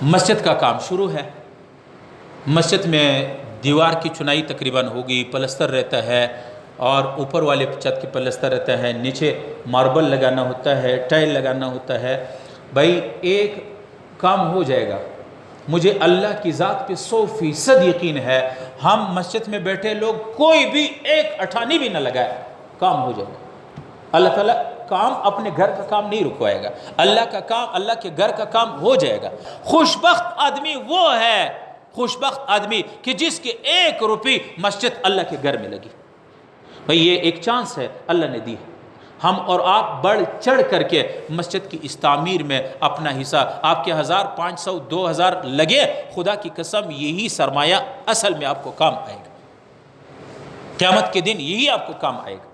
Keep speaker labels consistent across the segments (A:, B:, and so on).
A: مسجد کا کام شروع ہے۔ مسجد میں دیوار کی چنائی تقریباً ہوگی، پلستر رہتا ہے، اور اوپر والے چھت کی پلستر رہتا ہے، نیچے ماربل لگانا ہوتا ہے، ٹائل لگانا ہوتا ہے۔ بھائی ایک کام ہو جائے گا، مجھے اللہ کی ذات پہ 100% یقین ہے، ہم مسجد میں بیٹھے لوگ کوئی بھی ایک اٹھانی بھی نہ لگائے، کام ہو جائے گا۔ اللہ تعالیٰ کام اپنے گھر کا کام نہیں رکوائے گا، اللہ کا کام، اللہ کے گھر کا کام ہو جائے گا۔ خوشبخت آدمی وہ ہے، خوشبخت آدمی کہ جس کے 1 روپی مسجد اللہ کے گھر میں لگی۔ بھئی یہ ایک چانس ہے اللہ نے دی ہے، ہم اور آپ بڑھ چڑھ کر کے مسجد کی اس تعمیر میں اپنا حصہ، آپ کے 1000 500 2000 لگے، خدا کی قسم یہی سرمایہ اصل میں آپ کو کام آئے گا، قیامت کے دن یہی آپ کو کام آئے گا۔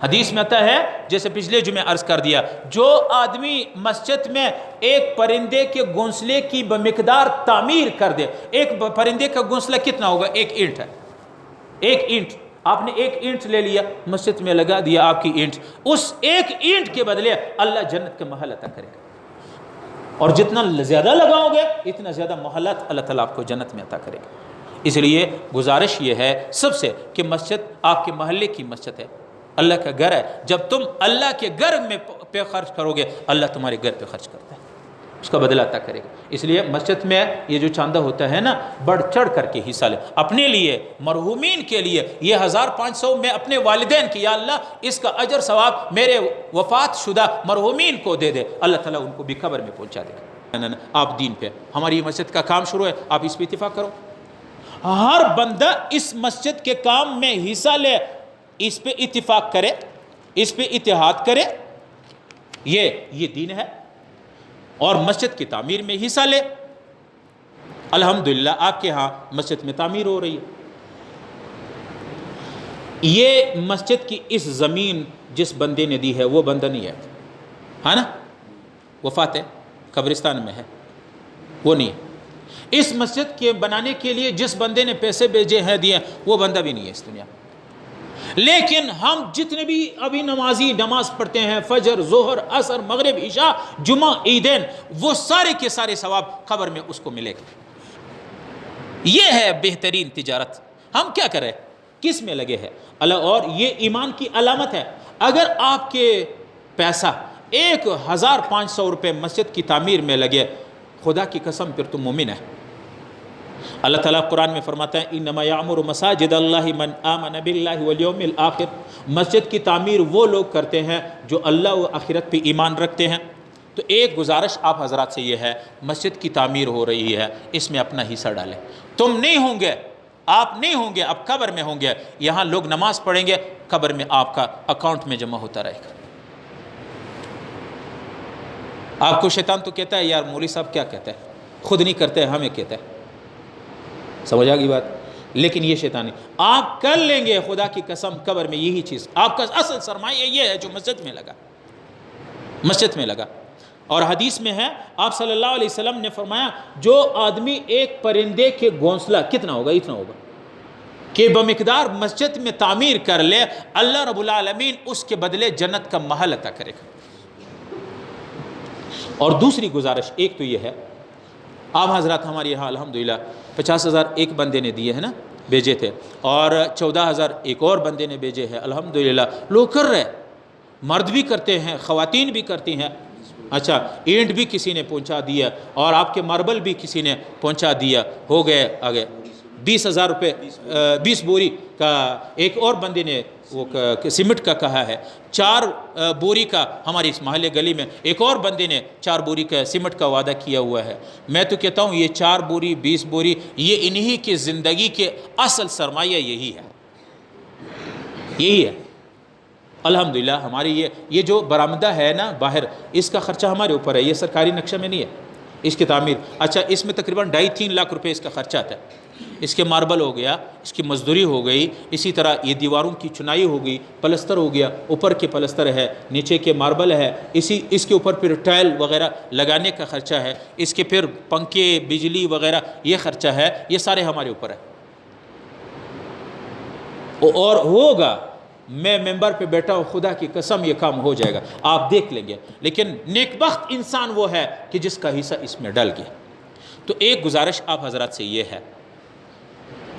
A: حدیث میں آتا ہے، جیسے پچھلے جمعے عرض کر دیا، جو آدمی مسجد میں ایک پرندے کے گھونسلے کی بمقدار تعمیر کر دے، ایک پرندے کا گھونسلہ کتنا ہوگا؟ 1 اینٹ ہے، 1 اینٹ، آپ نے 1 اینٹ لے لیا، مسجد میں لگا دیا آپ کی اینٹ، اس 1 اینٹ کے بدلے اللہ جنت کا محل عطا کرے گا، اور جتنا زیادہ لگاؤ گے اتنا زیادہ محلات اللہ تعالیٰ آپ کو جنت میں عطا کرے گا۔ اس لیے گزارش یہ ہے سب سے کہ مسجد آپ کے محلے کی مسجد ہے، اللہ کا گھر ہے، جب تم اللہ کے گھر میں پہ خرچ کرو گے اللہ تمہارے گھر پہ خرچ کرتا ہے، اس کا بدلہ عطا کرے گا۔ اس لیے مسجد میں یہ جو چاندہ ہوتا ہے نا، بڑھ چڑھ کر کے حصہ لے، اپنے لیے، مرحومین کے لیے، یہ 1500 میں اپنے والدین کی، یا اللہ اس کا اجر ثواب میرے وفات شدہ مرحومین کو دے دے، اللہ تعالیٰ ان کو بھی قبر میں پہنچا دے گا۔ آپ دین پہ، ہماری مسجد کا کام شروع ہے، آپ اس پہ اتفاق کرو، ہر بندہ اس مسجد کے کام میں حصہ لے، اس پہ اتفاق کرے، اس پہ اتحاد کرے، یہ دین ہے، اور مسجد کی تعمیر میں حصہ لے۔ الحمدللہ آپ کے ہاں مسجد میں تعمیر ہو رہی ہے۔ یہ مسجد کی اس زمین جس بندے نے دی ہے وہ بندہ نہیں ہے نا، وفات ہے، قبرستان میں ہے، وہ نہیں ہے۔ اس مسجد کے بنانے کے لیے جس بندے نے پیسے بھیجے ہیں، دیے، وہ بندہ بھی نہیں ہے اس دنیا میں۔ لیکن ہم جتنے بھی ابھی نمازی نماز پڑھتے ہیں، فجر، ظہر، عصر، مغرب، عشاء، جمعہ، عیدین، وہ سارے کے سارے ثواب قبر میں اس کو ملے گا۔ یہ ہے بہترین تجارت۔ ہم کیا کریں، کس میں لگے ہیں اللہ، اور یہ ایمان کی علامت ہے۔ اگر آپ کے پیسہ 1500 روپے مسجد کی تعمیر میں لگے، خدا کی قسم پھر تم مومن ہے۔ اللہ تعالیٰ قرآن میں فرماتا ہے انما یعمر مساجد اللہ من آمن باللہ والیوم الآخر، مسجد کی تعمیر وہ لوگ کرتے ہیں جو اللہ و آخرت پہ ایمان رکھتے ہیں۔ تو ایک گزارش آپ حضرات سے یہ ہے، مسجد کی تعمیر ہو رہی ہے، اس میں اپنا حصہ ڈالیں۔ تم نہیں ہوں گے، آپ نہیں ہوں گے، اب قبر میں ہوں گے، یہاں لوگ نماز پڑھیں گے، قبر میں آپ کا اکاؤنٹ میں جمع ہوتا رہے گا۔ آپ کو شیطان تو کہتا ہے یار مولوی صاحب کیا کہتا ہے، خود نہیں کرتے ہمیں کہتا ہے، سمجھ آ گئی بات؟ لیکن یہ شیطانی، آپ کر لیں گے خدا کی قسم قبر میں یہی چیز، آپ کا اصل سرمایہ یہ ہے جو مسجد میں لگا، مسجد میں لگا۔ اور حدیث میں ہے، آپ صلی اللہ علیہ وسلم نے فرمایا، جو آدمی ایک پرندے کے گھونسلہ کتنا ہوگا، اتنا ہوگا کہ بمقدار مسجد میں تعمیر کر لے، اللہ رب العالمین اس کے بدلے جنت کا محل عطا کرے گا۔ اور دوسری گزارش ایک تو یہ ہے، آپ حضرات ہمارے یہاں الحمدللہ 50,000 ایک بندے نے دیے ہیں نا، بھیجے تھے، اور 14,000 ایک اور بندے نے بھیجے ہیں، الحمدللہ لوگ کر رہے، مرد بھی کرتے ہیں، خواتین بھی کرتی ہیں۔ اچھا، اینٹ بھی کسی نے پہنچا دیا، اور آپ کے ماربل بھی کسی نے پہنچا دیا، ہو گئے آگے 20,000 روپے، 20 بوری کا ایک اور بندے نے وہ سیمنٹ کا کہا ہے، 4 بوری کا ہماری اس محلے گلی میں ایک اور بندے نے 4 بوری کا سیمنٹ کا وعدہ کیا ہوا ہے۔ میں تو کہتا ہوں یہ 4 بوری 20 بوری یہ انہی کی زندگی کے اصل سرمایہ یہی ہے، یہی ہے۔ الحمدللہ ہماری یہ جو برآمدہ ہے نا باہر، اس کا خرچہ ہمارے اوپر ہے، یہ سرکاری نقشہ میں نہیں ہے، اس کی تعمیر۔ اچھا، اس میں تقریباً 2.5-3 لاکھ روپے اس کا خرچہ آتا ہے، اس کے ماربل ہو گیا، اس کی مزدوری ہو گئی، اسی طرح یہ دیواروں کی چنائی ہو گئی، پلستر ہو گیا، اوپر کے پلستر ہے، نیچے کے ماربل ہے، اس کے اوپر پھر ٹائل وغیرہ لگانے کا خرچہ ہے، اس کے پھر پنکھے، بجلی وغیرہ یہ خرچہ ہے، یہ سارے ہمارے اوپر ہے۔ اور ہوگا، میں ممبر پہ بیٹھا ہوں، خدا کی قسم یہ کام ہو جائے گا، آپ دیکھ لیں گے۔ لیکن نیک بخت انسان وہ ہے کہ جس کا حصہ اس میں ڈل گیا۔ تو ایک گزارش آپ حضرات سے یہ ہے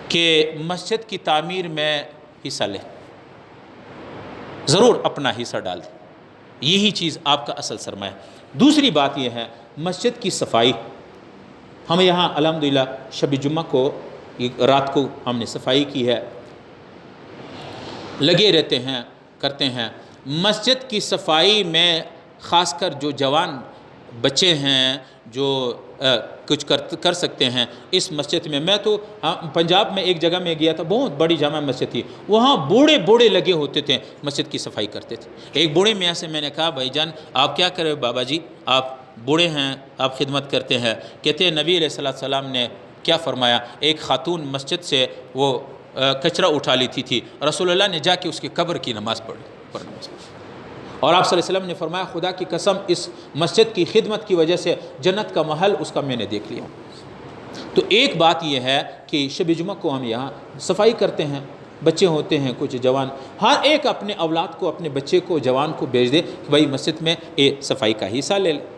A: کہ مسجد کی تعمیر میں حصہ لیں، ضرور اپنا حصہ ڈال دیں، یہی چیز آپ کا اصل سرمایہ ہے۔ دوسری بات یہ ہے مسجد کی صفائی۔ ہم یہاں الحمدللہ شب جمعہ کو رات کو ہم نے صفائی کی ہے، لگے رہتے ہیں، کرتے ہیں۔ مسجد کی صفائی میں خاص کر جو جوان بچے ہیں جو کچھ کر سکتے ہیں اس مسجد میں تو پنجاب میں ایک جگہ میں گیا تھا، بہت بڑی جامع مسجد تھی، وہاں بوڑھے لگے ہوتے تھے، مسجد کی صفائی کرتے تھے۔ ایک بوڑھے میاں سے میں نے کہا بھائی جان آپ کیا کرے بابا جی، آپ بوڑھے ہیں، آپ خدمت کرتے ہیں؟ کہتے ہیں نبی علیہ السلام نے کیا فرمایا، ایک خاتون مسجد سے وہ کچرا اٹھا لیتی تھی، رسول اللہ نے جا کے اس کی قبر کی نماز پڑھی، اور آپ صلی اللہ علیہ وسلم نے فرمایا خدا کی قسم اس مسجد کی خدمت کی وجہ سے جنت کا محل اس کا میں نے دیکھ لیا۔ تو ایک بات یہ ہے کہ شب جمعہ کو ہم یہاں صفائی کرتے ہیں، بچے ہوتے ہیں کچھ جوان، ہر ایک اپنے اولاد کو، اپنے بچے کو، جوان کو بھیج دے کہ بھائی مسجد میں صفائی کا حصہ لے لے۔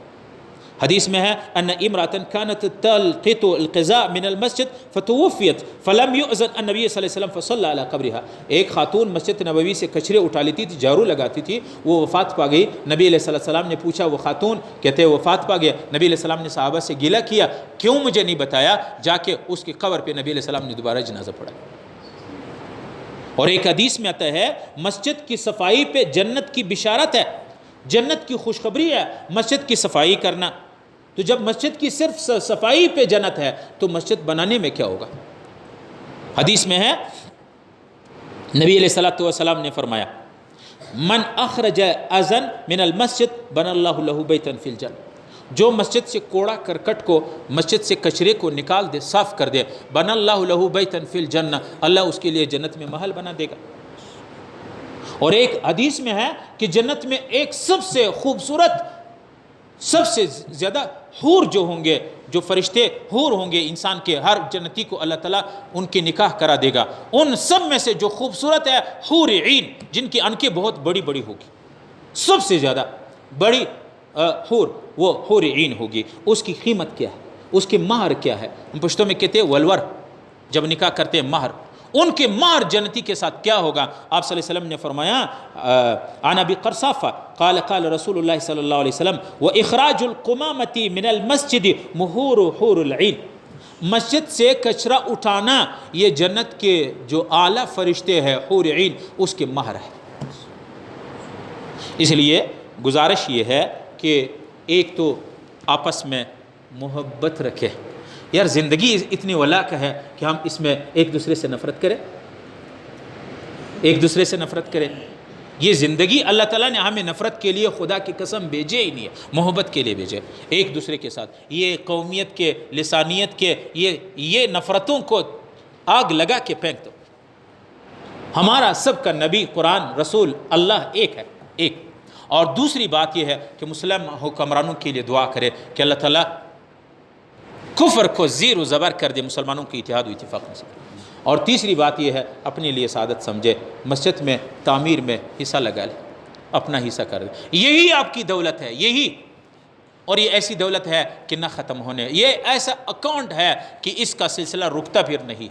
A: حدیث میں ہے ان امرأة كانت تلقط القذاء من المسجد فتوفیت فلم يؤذن النبی صلی اللہ علیہ وسلم فصلى على قبرها۔ ایک خاتون مسجد نبوی سے کچرے اٹھا لیتی تھی، جھاڑو لگاتی تھی، وہ وفات پا گئی۔ نبی علیہ السلام نے پوچھا وہ خاتون، کہتے ہیں وفات پا گیا۔ نبی علیہ السلام نے صحابہ سے گلہ کیا، کیوں مجھے نہیں بتایا؟ جا کے اس کی قبر پہ نبی علیہ السلام نے دوبارہ جنازہ پڑھا۔ اور ایک حدیث میں آتا ہے مسجد کی صفائی پہ جنت کی بشارت ہے، جنت کی خوشخبری ہے مسجد کی صفائی کرنا۔ تو جب مسجد کی صرف صفائی پہ جنت ہے تو مسجد بنانے میں کیا ہوگا؟ حدیث میں ہے نبی علیہ السلام نے فرمایا من اخرج اذن من المسجد بن اللہ له بیتا فی الجنہ، جو مسجد سے کوڑا کرکٹ کو، مسجد سے کچرے کو نکال دے، صاف کر دے، بن اللہ له بیتا فی الجنہ، اللہ اس کے لیے جنت میں محل بنا دے گا۔ اور ایک حدیث میں ہے کہ جنت میں ایک سب سے خوبصورت، سب سے زیادہ حور جو ہوں گے، جو فرشتے حور ہوں گے انسان کے، ہر جنتی کو اللہ تعالیٰ ان کے نکاح کرا دے گا، ان سب میں سے جو خوبصورت ہے حور عین، جن کی آنکھیں بہت بڑی بڑی ہوگی، سب سے زیادہ بڑی حور وہ حور عین ہوگی۔ اس کی قیمت کیا ہے، اس کے مہر کیا ہے؟ ہم پشتوں میں کہتے ہیں ولور، جب نکاح کرتے ہیں مہر، ان کے مہر جنتی کے ساتھ کیا ہوگا؟ آپ صلی اللہ علیہ وسلم نے فرمایا عن ابی قرصافہ قال قال رسول اللہ صلی اللہ علیہ وسلم واخراج القمامۃ من المسجد مہور حور العین، مسجد سے کچرا اٹھانا یہ جنت کے جو اعلیٰ فرشتے ہیں حور عین، اس کے مہر ہے۔ اس لیے گزارش یہ ہے کہ ایک تو آپس میں محبت رکھے، یار زندگی اتنی ولاک ہے کہ ہم اس میں ایک دوسرے سے نفرت کریں، ایک دوسرے سے نفرت کریں۔ یہ زندگی اللہ تعالیٰ نے ہمیں نفرت کے لیے خدا کی قسم بھیجے ہی نہیں ہے، محبت کے لیے بھیجے، ایک دوسرے کے ساتھ۔ یہ قومیت کے، لسانیت کے، یہ نفرتوں کو آگ لگا کے پھینک دو۔ ہمارا سب کا نبی، قرآن، رسول، اللہ ایک ہے، ایک۔ اور دوسری بات یہ ہے کہ مسلم حکمرانوں کے لیے دعا کرے کہ اللہ تعالیٰ کفر کو زیر و زبر کر دے، مسلمانوں کی اتحاد و اتفاق نصیب۔ اور تیسری بات یہ ہے اپنے لیے سعادت سمجھے، مسجد میں تعمیر میں حصہ لگا لے، اپنا حصہ کر دے، یہی آپ کی دولت ہے، یہی۔ اور یہ ایسی دولت ہے کہ نہ ختم ہونے، یہ ایسا اکاؤنٹ ہے کہ اس کا سلسلہ رکتا پھر نہیں۔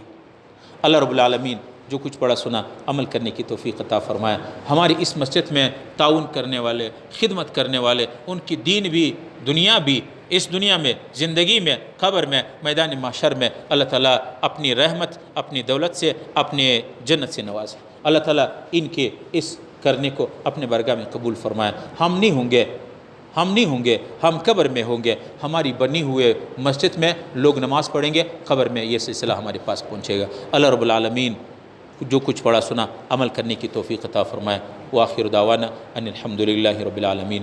A: اللہ رب العالمین جو کچھ پڑھا سنا عمل کرنے کی توفیق عطا فرمائے۔ ہماری اس مسجد میں تعاون کرنے والے، خدمت کرنے والے، ان کی دین بھی، دنیا بھی، اس دنیا میں، زندگی میں، قبر میں، میدان محشر میں اللہ تعالیٰ اپنی رحمت، اپنی دولت سے، اپنے جنت سے نوازے۔ اللہ تعالیٰ ان کے اس کرنے کو اپنے برگاہ میں قبول فرمائے۔ ہم نہیں ہوں گے، ہم قبر میں ہوں گے، ہماری بنی ہوئے مسجد میں لوگ نماز پڑھیں گے، قبر میں یہ سلسلہ ہمارے پاس پہنچے گا۔ اللہ رب العالمین جو کچھ پڑھا سنا عمل کرنے کی توفیق عطا فرمائے۔ وآخر دعوانا ان الحمد للہ رب العالمین۔